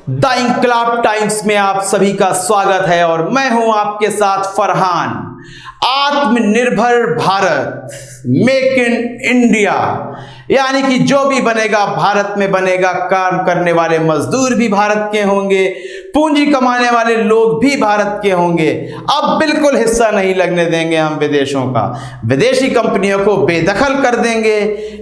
The Inquilab times में आप सभी का स्वागत है और मैं हूं आपके साथ फरहान। आत्मनिर्भर भारत, मेक इन इंडिया, यानी कि जो भी बनेगा भारत में बनेगा। काम करने वाले मजदूर भी भारत के होंगे, पूंजी कमाने वाले लोग भी भारत के होंगे। अब बिल्कुल हिस्सा नहीं लगने देंगे हम विदेशों का। विदेशी कंपनियों को बेदखल कर देंगे,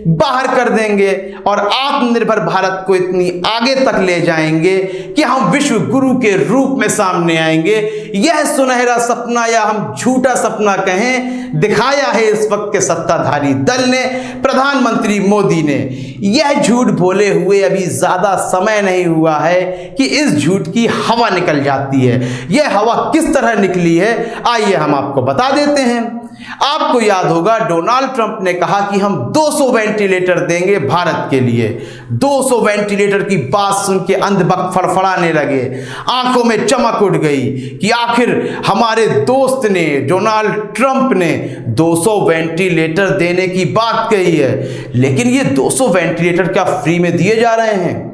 बाहर कर देंगे और आत्मनिर्भर भारत को इतनी आगे तक ले जाएंगे कि हम विश्व गुरु के रूप में सामने आएंगे। यह सुनहरा सपना, या हम झूठा सपना कहें, दिखाया है इस वक्त के सत्ताधारी दल ने, प्रधानमंत्री मोदी ने। यह झूठ बोले हुए अभी ज्यादा समय नहीं हुआ है कि इस झूठ की हवा निकल जाती है। यह हवा किस तरह निकली है, आइए हम आपको बता देते हैं। आपको याद होगा, डोनाल्ड ट्रंप ने कहा कि हम 200 वेंटिलेटर देंगे भारत के लिए। 200 वेंटिलेटर की बात सुन के अंधभक्त फड़फड़ाने लगे, आंखों में चमक उठ गई कि आखिर हमारे दोस्त ने, डोनाल्ड ट्रंप ने 200 वेंटिलेटर देने की बात कही है। लेकिन ये 200 वेंटिलेटर क्या फ्री में दिए जा रहे हैं,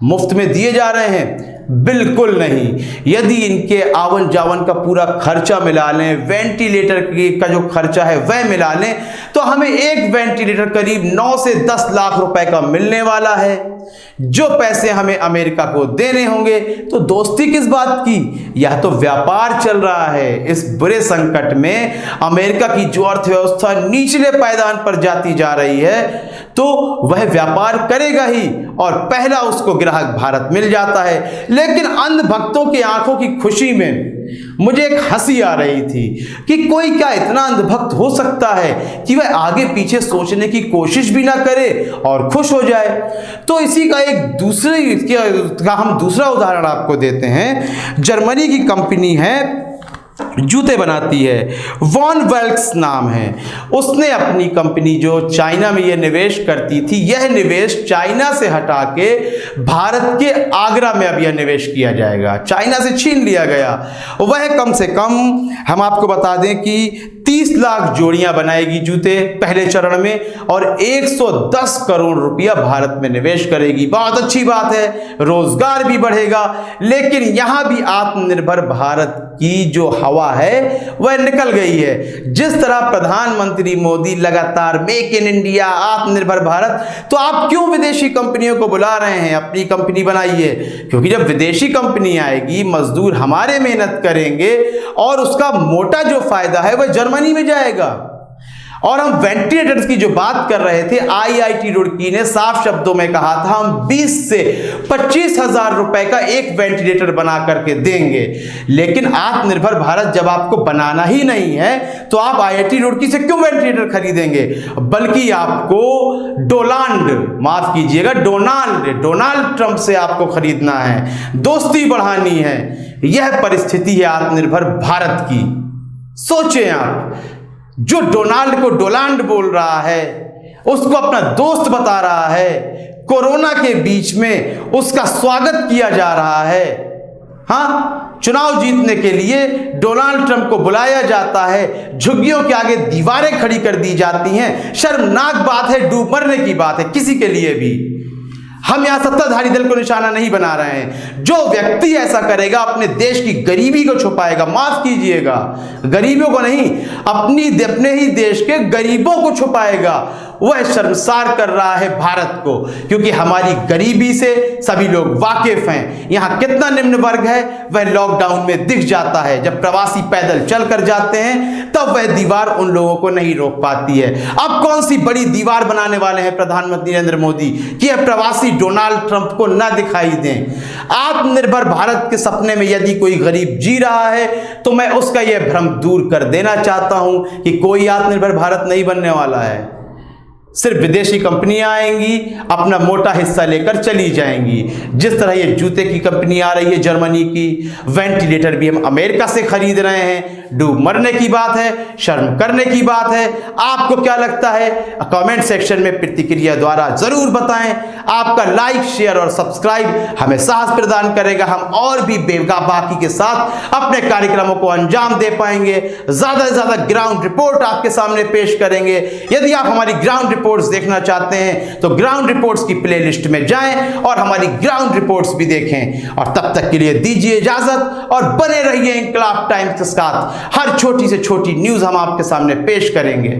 मुफ्त में दिए जा रहे हैं? बिल्कुल नहीं। यदि इनके आवन जावन का पूरा खर्चा मिला लें, वेंटिलेटर का जो खर्चा है वह मिला लें, तो हमें एक वेंटिलेटर करीब 9 से 10 लाख रुपए का मिलने वाला है। जो पैसे हमें अमेरिका को देने होंगे, तो दोस्ती किस बात की? यह तो व्यापार चल रहा है। इस बुरे संकट में अमेरिका की जो अर्थव्यवस्था निचले पायदान पर जाती जा रही है, तो वह व्यापार करेगा ही और पहला उसको ग्राहक भारत मिल जाता है। लेकिन अंधभक्तों की आंखों की खुशी में मुझे एक हंसी आ रही थी कि कोई क्या इतना अंधभक्त हो सकता है कि वह आगे पीछे सोचने की कोशिश भी ना करे और खुश हो जाए। तो इसी का हम दूसरा उदाहरण आपको देते हैं। जर्मनी की कंपनी है, जूते बनाती है, वॉन वेल्क्स नाम है। उसने अपनी कंपनी जो चाइना में यह निवेश करती थी, यह निवेश चाइना से हटा के भारत के आगरा में अब यह निवेश किया जाएगा। चाइना से छीन लिया गया। वह कम से कम हम आपको बता दें कि 30 लाख जोड़ियां बनाएगी जूते पहले चरण में, और 110 करोड़ रुपया भारत में निवेश करेगी। बहुत अच्छी बात है, रोजगार भी बढ़ेगा। लेकिन यहां भी आत्मनिर्भर भारत की जो हवा है वह निकल गई है। जिस तरह प्रधानमंत्री मोदी लगातार मेक इन इंडिया, आत्मनिर्भर भारत, तो आप क्यों विदेशी कंपनियों को बुला रहे हैं अपनी कंपनी बनाइए? क्योंकि जब विदेशी कंपनी आएगी, मजदूर हमारे मेहनत करेंगे और उसका मोटा जो फायदा है वह जर्मनी में जाएगा। और हम वेंटिलेटर्स की जो बात कर रहे थे, IIT रुड़की ने साफ शब्दों में कहा था हम 20 से 25 हजार रुपए का एक वेंटिलेटर बना करके देंगे। लेकिन आत्मनिर्भर भारत जब आपको बनाना ही नहीं है, तो आप IIT रुड़की से क्यों वेंटिलेटर खरीदेंगे? बल्कि आपको डोनाल्ड ट्रंप से आपको खरीदना है, दोस्ती बढ़ानी है। यह परिस्थिति है आत्मनिर्भर भारत की। सोचें आप, जो डोनाल्ड को डोलांड बोल रहा है, उसको अपना दोस्त बता रहा है, कोरोना के बीच में उसका स्वागत किया जा रहा है। हाँ, चुनाव जीतने के लिए डोनाल्ड ट्रंप को बुलाया जाता है, झुग्गियों के आगे दीवारें खड़ी कर दी जाती हैं। शर्मनाक बात है, डूब मरने की बात है किसी के लिए भी। हम यहां सत्ताधारी दल को निशाना नहीं बना रहे हैं। जो व्यक्ति ऐसा करेगा अपने देश की गरीबी को छुपाएगा, माफ कीजिएगा, गरीबों को नहीं, अपने ही देश के गरीबों को छुपाएगा। वह शर्मसार कर रहा है भारत को, क्योंकि हमारी गरीबी से सभी लोग वाकिफ हैं। यहाँ कितना निम्न वर्ग है वह लॉकडाउन में दिख जाता है। जब प्रवासी पैदल चल कर जाते हैं, तब वह दीवार उन लोगों को नहीं रोक पाती है। अब कौन सी बड़ी दीवार बनाने वाले हैं प्रधानमंत्री नरेंद्र मोदी कि यह प्रवासी डोनाल्ड ट्रंप को न दिखाई दें? आत्मनिर्भर भारत के सपने में यदि कोई गरीब जी रहा है, तो मैं उसका यह भ्रम दूर कर देना चाहता हूं कि कोई आत्मनिर्भर भारत नहीं बनने वाला है। सिर्फ विदेशी कंपनियां आएंगी, अपना मोटा हिस्सा लेकर चली जाएंगी। जिस तरह ये जूते की कंपनी आ रही है जर्मनी की, वेंटिलेटर भी हम अमेरिका से खरीद रहे हैं। डूब मरने की बात है, शर्म करने की बात है। आपको क्या लगता है? कमेंट सेक्शन में प्रतिक्रिया द्वारा जरूर बताएं। आपका लाइक, शेयर और सब्सक्राइब हमें साहस प्रदान करेगा। हम और भी बाकी के साथ अपने कार्यक्रमों को अंजाम दे पाएंगे। ज्यादा से ज्यादा ग्राउंड रिपोर्ट आपके सामने पेश करेंगे। यदि आप हमारी ग्राउंड रिपोर्ट्स देखना चाहते हैं तो ग्राउंड रिपोर्ट्स की प्लेलिस्ट में जाएं और हमारी ग्राउंड रिपोर्ट्स भी देखें। और तब तक के लिए दीजिए इजाजत और बने रहिए इंकलाब टाइम्स के साथ। हर छोटी से छोटी न्यूज़ हम आपके सामने पेश करेंगे।